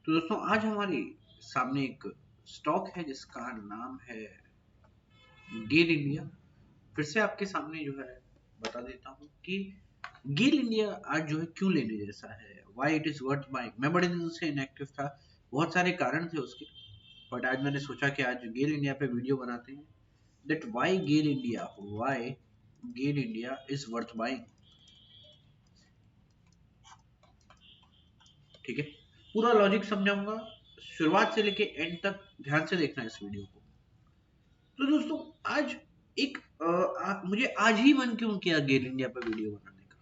तो दोस्तों आज हमारे सामने एक स्टॉक है जिसका नाम है गेल इंडिया। फिर से आपके सामने जो है बता देता हूँ कि गेल इंडिया आज जो है क्यों लेने जैसा है, why it is worth buying. मैं बड़े दिनों से इनएक्टिव था, बहुत सारे कारण थे उसके, बट आज मैंने सोचा कि आज गेल इंडिया पे वीडियो बनाते हैं। That why GAIL India is worth buying. ठीक है, पूरा लॉजिक समझाऊंगा, शुरुआत से लेके एंड तक ध्यान से देखना इस वीडियो को। तो दोस्तों आज एक मुझे आज ही मन क्यों किया गेल इंडिया पर वीडियो बनाने का,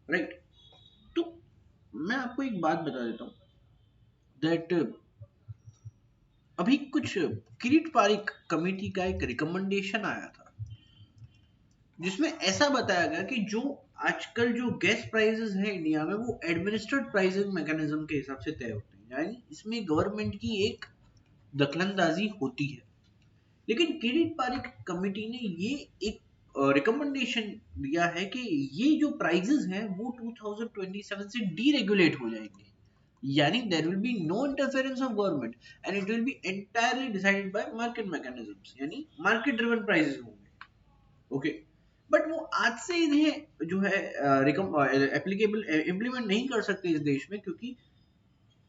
राइट। तो मैं आपको एक बात बता देता हूँ दैट अभी कुछ किरीट पारिक कमेटी का एक रिकमेंडेशन आया था जिसमें ऐसा बताया गया कि जो आजकल जो गैस प्राइसेस है इंडिया में वो एडमिनिस्ट्रेड प्राइसिंग मैकेनिज्म के हिसाब से तय होते हैं, यानी इसमें गवर्नमेंट की एक दखलंदाजी होती है। लेकिन किरीट पारिक कमेटी ने ये एक रिकमेंडेशन दिया है कि ये जो प्राइजेस हैं वो 2027 से डीरेगुलेट हो जाएंगे, यानी there will be no interference of government and it will be entirely decided by market mechanisms, यानी मार्केट ड्रिवन प्राइसेस होंगे। ओके, बट वो आज से इन्हें जो है एप्लीकेबल इम्प्लीमेंट नहीं कर सकते इस देश में, क्योंकि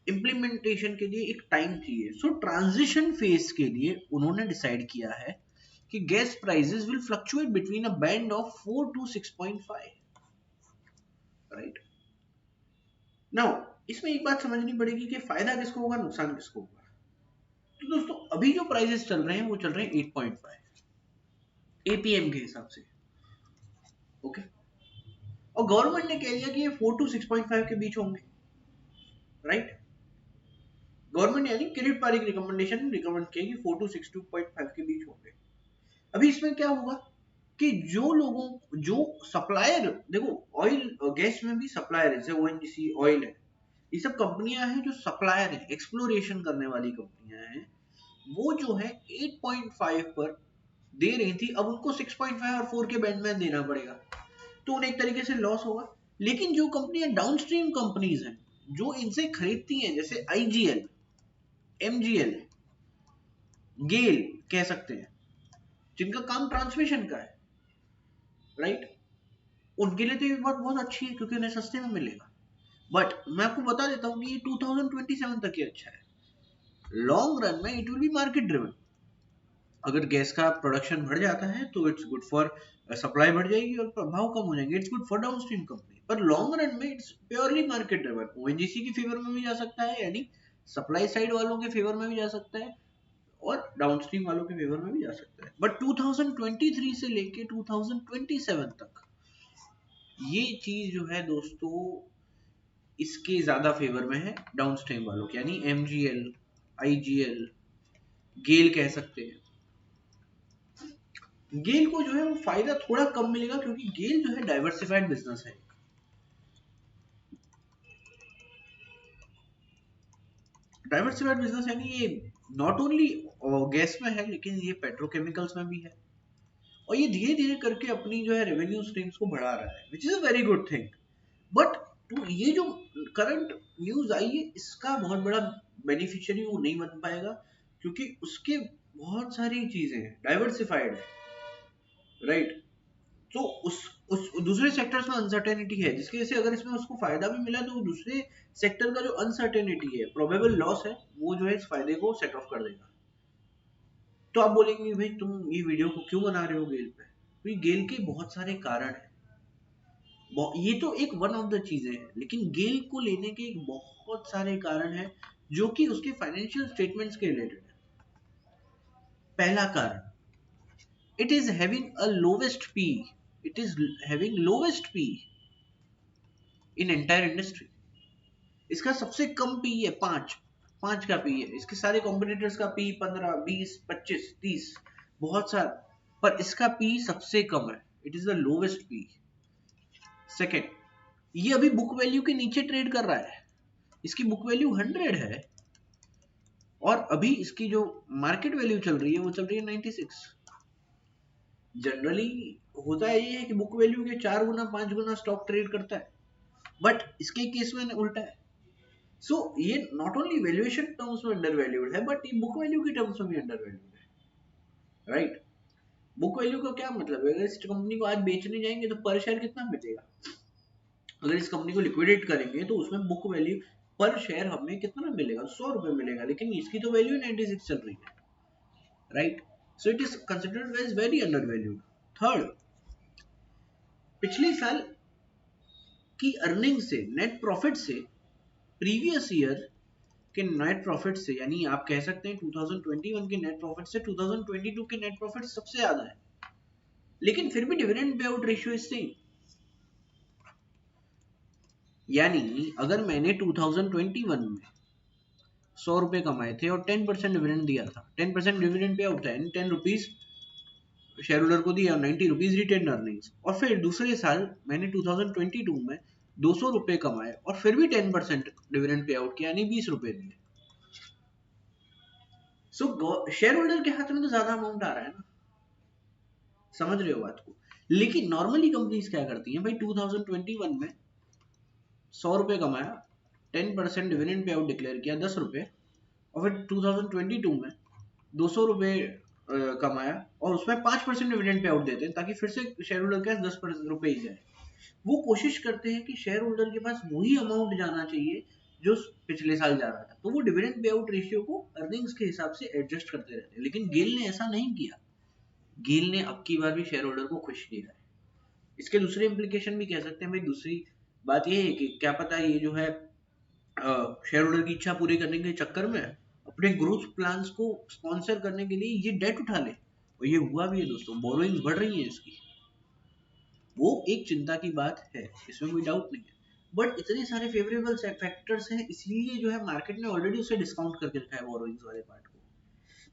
इम्प्लीमेंटेशन के लिए एक टाइम चाहिए। सो ट्रांजिशन फेज के लिए उन्होंने डिसाइड किया है कि gas prices will fluctuate between a band of 4 to 6.5, right. Now इसमें एक बात समझनी पड़ेगी कि फायदा किसको होगा, नुकसान किसको होगा। तो दोस्तों अभी जो प्राइसेस चल रहे हैं वो चल रहे हैं 8.5 एपीएम के हिसाब से। ओके, और गवर्नमेंट ने कह दिया कि ये 4 टू 6.5 के बीच होंगे, राइट। गवर्नमेंट यानी किरीट पारिक रिकमेंडेशन रिकमेंड किया कि 4 टू 6.5 के बीच होंगे। अभी इसमें क्या होगा कि जो लोगों जो सप्लायर, देखो ऑयल गैस में भी सप्लायर है, जैसे ओएनजीसी ऑयल है, ये सब कंपनियां हैं जो सप्लायर है, एक्सप्लोरेशन करने वाली कंपनियां हैं। वो जो है 8.5 पर दे रही थी, अब उनको 6.5 और 4 के बैंड में देना पड़ेगा, तो उन्हें एक तरीके से लॉस होगा। लेकिन जो कंपनियां डाउनस्ट्रीम कंपनीज हैं जो इनसे खरीदती हैं, जैसे आईजीएल, एमजीएल, गेल कह सकते हैं, जिनका काम ट्रांसमिशन का है, राइट, उनके लिए तो ये बात बहुत अच्छी है क्योंकि उन्हें सस्ते में मिलेगा। बट मैं आपको बता देता हूँ कि ये 2027 तक ही अच्छा है। लॉन्ग रन में it will B market driven. अगर गैस का प्रोडक्शन बढ़ जाता है तो इट्स गुड फॉर सप्लाई, बढ़ जाएगी और भाव कम हो जाएंगे, it's good for downstream company. पर लॉन्ग रन में it's purely market driven. ONGC की फेवर में भी जा सकता है, यानी सप्लाई साइड वालों के फेवर में भी जा सकता है, और डाउनस्ट्रीम वालों के फेवर में भी जा सकता है। बट 2023 से लेके 2027 तक ये चीज जो है दोस्तों इसके ज्यादा फेवर में है डाउनस्ट्रीम वालों के, यानी एमजीएल, आईजीएल, गेल कह सकते हैं। गेल को जो है वो फायदा थोड़ा कम मिलेगा क्योंकि गेल जो है डाइवर्सिफाइड बिजनेस है। डाइवर्सिफाइड बिजनेस यानी ये नॉट ओनली गैस में है, लेकिन ये पेट्रोकेमिकल्स में भी है, और ये धीरे धीरे करके अपनी जो है रेवेन्यू स्ट्रीम्स को बढ़ा रहा है, which is a very good thing. But तो ये जो करंट न्यूज आई है इसका बहुत बड़ा बेनिफिशियरी वो नहीं बन पाएगा, क्योंकि उसके बहुत सारी चीजें हैं, डाइवर्सिफाइड है, राइट। तो उस दूसरे सेक्टर्स में अनसर्टेनिटी है, जिसकी वजह से अगर इसमें उसको फायदा भी मिला तो दूसरे सेक्टर का जो अनसर्टेनिटी है, प्रोबेबल लॉस है, वो जो है इस फायदे को सेट ऑफ कर देगा। तो आप बोलेंगे भाई तुम ये वीडियो को क्यों बना रहे हो गेल पे, तो ये गेल के बहुत सारे कारण है। ये तो एक वन ऑफ द चीजें हैं, लेकिन गेल को लेने के एक बहुत सारे कारण हैं जो कि उसके फाइनेंशियल स्टेटमेंट्स के रिलेटेड है। पहला कारण, it is having a lowest P, it is having lowest P in entire industry. इसका सबसे कम पी है 5, 5 का पी है। इसके सारे कॉम्पिटिटर्स का पी 15, 20, 25, 30 बहुत सारा, पर इसका पी सबसे कम है, it is the lowest P. Second, ये अभी बुक वैल्यू के नीचे ट्रेड कर रहा है, इसकी बुक वैल्यू 100 है और अभी इसकी जो मार्केट वैल्यू चल रही है वो चल रही है 96। जनरली होता ये है कि बुक वैल्यू के 4 गुना 5 गुना स्टॉक ट्रेड करता है, बट इसके केस में उल्टा है, सो ये नॉट ओनली वैल्यूएशन टर्म्स में अंडर वैल्यूड है बट ये बुक वैल्यू की टर्म्स में भी अंडर वैल्यूड है, राइट। बुक वैल्यू का क्या मतलब है, अगर इस कंपनी को आज बेचने जाएंगे तो पर शेयर कितना मिलेगा, अगर इस कंपनी को लिक्विडेट करेंगे तो उसमें बुक वैल्यू पर शेयर हमें कितना मिलेगा, 100 रुपए मिलेगा, लेकिन इसकी तो वैल्यू 96 चल रही है, right. So it is considered as very under valued. Third, पिछले साल की अर्निंग से, नेट प्रॉफिट से, प्रीवियस ईयर के नेट प्रॉफिट से, यानी आप कह सकते हैं 2021 के नेट प्रॉफिट से 2022 के नेट प्रॉफिट सबसे ज्यादा है, लेकिन फिर भी dividend pay out ratio is same. यानी अगर मैंने 2021 में 100 रुपए कमाए थे और 10% डिविडेंड दिया था, 10% डिविडेंड पे आउट था, यानी 10 रुपीज शेयर होल्डर को दिया और 90 रुपीज रिटेन अर्निंग्स, और फिर दूसरे साल मैंने 2022 में 200 रुपए कमाए और फिर भी 10% डिविडेंड पे आउट किया, यानी 20 रुपए दिए। सो शेयर होल्डर के हाथ में तो ज्यादा अमाउंट आ रहा है ना, समझ रहे हो बात को। लेकिन नॉर्मली कंपनीज क्या करती हैं भाई, 2021 में 100 रुपए कमाया, 10% डिविडेंड पे आउट डिक्लेयर किया 10 रुपए, और फिर 2022 में 200 रुपए कमाया और उसमें 5% डिविडेंड पे आउट देते हैं ताकि फिर से शेयर होल्डर के पास 10 रुपए ही जाए। वो कोशिश करते हैं कि शेयर होल्डर के पास वही अमाउंट जाना चाहिए जो पिछले साल जा रहा था, तो वो डिविडेंड पे आउट रेशियो को अर्निंग्स के हिसाब से एडजस्ट करते रहते हैं। लेकिन गेल ने ऐसा नहीं किया, गेल ने अब की बार भी शेयर होल्डर को खुश किया है। इसके दूसरे इम्प्लीकेशन भी कह सकते हैं भाई, दूसरी बात ये है कि क्या पता ये जो है शेयर होल्डर की इच्छा पूरी करने के चक्कर में अपने ग्रोथ प्लान्स को स्पॉन्सर करने के लिए ये डेट उठा ले, और ये हुआ भी है दोस्तों, बोरोइंग्स बढ़ रही है इसकी, वो एक चिंता की बात है, इसमें कोई डाउट नहीं है। बट इतने सारे फेवरेबल फैक्टर्स हैं, इसलिए जो है मार्केट ने ऑलरेडी उसे डिस्काउंट करके रखा है बोरोइंग्स वाले पार्ट को।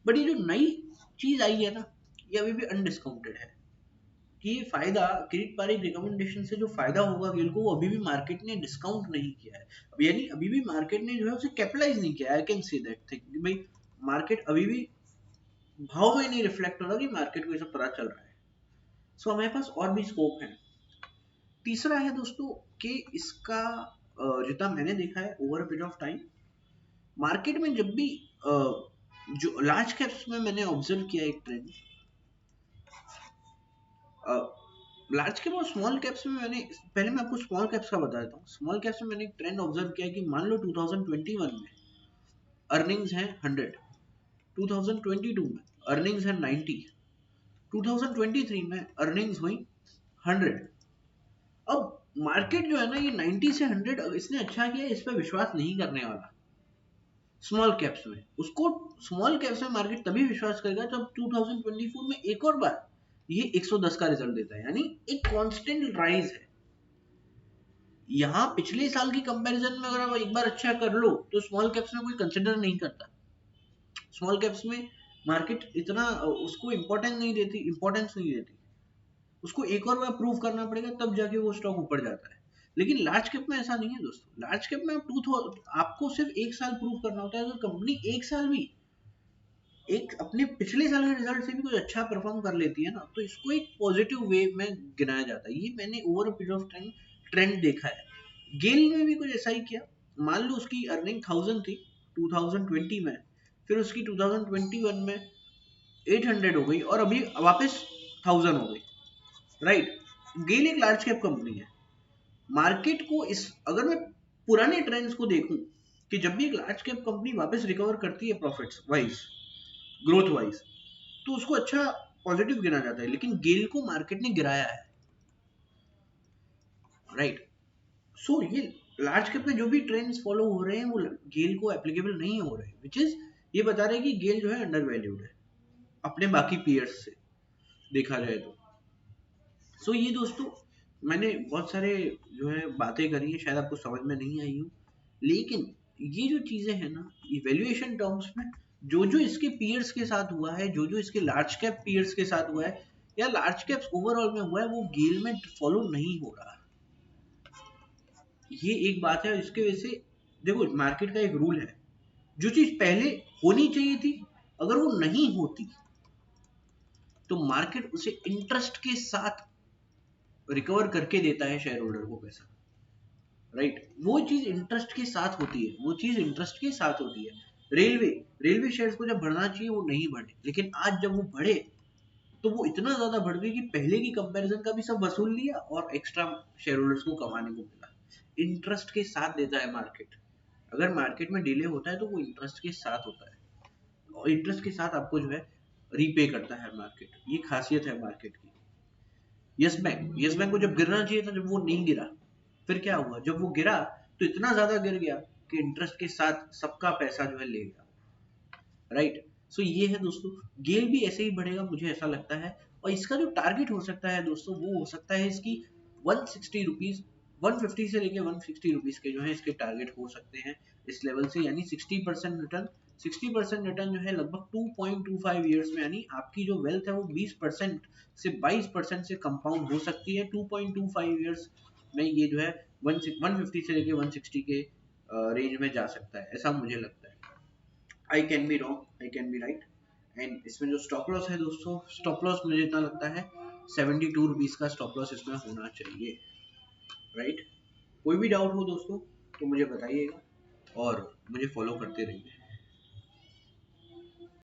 बट ये जो नई चीज आई है ना, ये अभी भी अनडिस्काउंटेड है कि फायदा किरीट पारिक रिकमेंडेशन से जो फायदा होगा गेल को, वो अभी भी मार्केट ने डिस्काउंट नहीं किया है। अब यानी अभी भी मार्केट ने जो है उसे कैपिटलाइज नहीं किया। I can say that thing भाई, मार्केट अभी भी भाव में नहीं रिफ्लेक्ट हो रहा कि मार्केट को ये सब पता चल रहा है। सो हमारे पास और भी स्कोप है। तीसरा है दोस्तों कि इसका जितना मैंने देखा है over a period of time, market में जब भी जो लार्ज कैप्स में मैंने ऑब्जर्व किया एक ट्रेंड, लार्ज कैप और स्मॉल कैप्स में मैंने, पहले मैं आपको स्मॉल कैप्स का बता देता हूँ। स्मॉल कैप्स में मैंने एक ट्रेंड ऑब्जर्व किया कि मान लो 2021 में अर्निंग्स हैं 100, 2022 में अर्निंग्स हैं 90, 2023 में अर्निंग्स हुई 100। अब मार्केट जो है ना, ये 90 से 100 इसने अच्छा किया, इस पर विश्वास नहीं करने वाला स्मॉल कैप्स में। उसको स्मॉल कैप्स में मार्केट तभी विश्वास करेगा जब 2024 में एक और बार ये 110 का रिजल्ट देता है, यानी एक कांस्टेंट राइज है। यहाँ पिछले साल की कंपैरिजन में अगर आप एक बार अच्छा कर लो तो स्मॉल कैप्स में कोई कंसिडर नहीं करता। स्मॉल कैप्स में मार्केट इतना उसको इंपॉर्टेंस नहीं देती, उसको एक और बार प्रूव करना पड़ेगा तब जाके वो स्टॉक ऊपर जाता है। लेकिन लार्ज कैप में ऐसा नहीं है दोस्तों। लार्ज कैप में आपको सिर्फ एक साल प्रूव करना होता है। अगर कंपनी एक साल भी एक अपने पिछले साल के रिजल्ट से भी कुछ अच्छा परफॉर्म कर लेती है ना, तो इसको एक पॉजिटिव वे में गिनाया जाता है। ये मैंने over a period of time trend देखा है। गेल ने भी कुछ ऐसा ही किया। मान लो उसकी अर्निंग 1000 थी 2020 में, फिर उसकी 2021 में 800 हो गई और अभी वापस 1000 हो गई, राइट। गेल एक लार्ज कैप कंपनी है। मार्केट को इस, अगर मैं पुराने ट्रेंड्स को देखूं कि जब भी एक लार्ज कैप कंपनी वापस रिकवर करती है प्रॉफिट्स वाइज, ग्रोथ वाइज, तो उसको अच्छा पॉजिटिव गिना जाता है। लेकिन गेल को मार्केट ने गिराया है, राइट। सो ये लार्ज कैप में जो भी ट्रेंड्स फॉलो हो रहे हैं वो गेल को एप्लीकेबल नहीं हो रहे, विच इज ये बता रहे हैं कि गेल जो है अंडर वैल्यूड है अपने बाकी पीयर्स से देखा जाए तो। सो ये दोस्तों मैंने बहुत सारे जो है बातें करी है, शायद आपको समझ में नहीं आई हो, लेकिन ये जो चीजें हैं ना, इवैल्यूएशन टर्म्स में जो जो इसके पीयर्स के साथ हुआ है, जो जो इसके लार्ज कैप पीयर्स के साथ हुआ है, या लार्ज कैप्स ओवरऑल में हुआ है, वो गेल में फॉलो नहीं हो रहा। ये एक बात है। इसके वजह से देखो, मार्केट का एक रूल है, जो चीज पहले होनी चाहिए थी अगर वो नहीं होती तो मार्केट उसे इंटरेस्ट के साथ रिकवर करके देता है शेयर होल्डर को पैसा, राइट, वो चीज इंटरेस्ट के साथ होती है, वो चीज इंटरेस्ट के साथ होती है। रेलवे रेलवे शेयर्स को जब बढ़ना चाहिए वो नहीं बढ़े, लेकिन आज जब वो बढ़े तो वो इतना ज्यादा बढ़ गई कि पहले की कंपैरिजन का भी सब वसूल लिया और एक्स्ट्रा शेयर होल्डर्स को कमाने को मिला। इंटरेस्ट के साथ देता है मार्केट। अगर मार्केट में डिले होता है तो वो इंटरेस्ट के साथ होता है, और इंटरेस्ट के साथ आपको जो है रीपे करता है मार्केट। ये खासियत है मार्केट की। यस बैंक को जब गिरना चाहिए था, जब वो नहीं गिरा, फिर क्या हुआ, जब वो गिरा तो इतना ज्यादा गिर गया कि इंटरेस्ट के साथ सबका पैसा जो है ले गया। राइट, सो ये है दोस्तों, गेल भी ऐसे ही बढ़ेगा मुझे ऐसा लगता है। और इसका जो टारगेट हो सकता है दोस्तों, वो हो सकता है इसकी 160 रुपीज, 150 से लेके 160 रुपीज के जो है इसके टारगेट हो सकते हैं इस लेवल से, यानी 60% रिटर्न। 60% रिटर्न जो है लगभग 2.25 ईयर्स में, यानी आपकी जो वेल्थ है वो 20% से 22% से कंपाउंड हो सकती है 2.25 ईयर्स में। ये जो है 150 से लेके 160 के रेंज में जा सकता है, ऐसा मुझे लगता है। I can be wrong, I can be right. And इसमें जो स्टॉप लॉस है दोस्तों, स्टॉप लॉस मुझे इतना लगता है 72 रुपीज का स्टॉप लॉस इसमें होना चाहिए। राइट, कोई भी डाउट हो दोस्तों तो मुझे बताइएगा और मुझे फॉलो करते रहिए।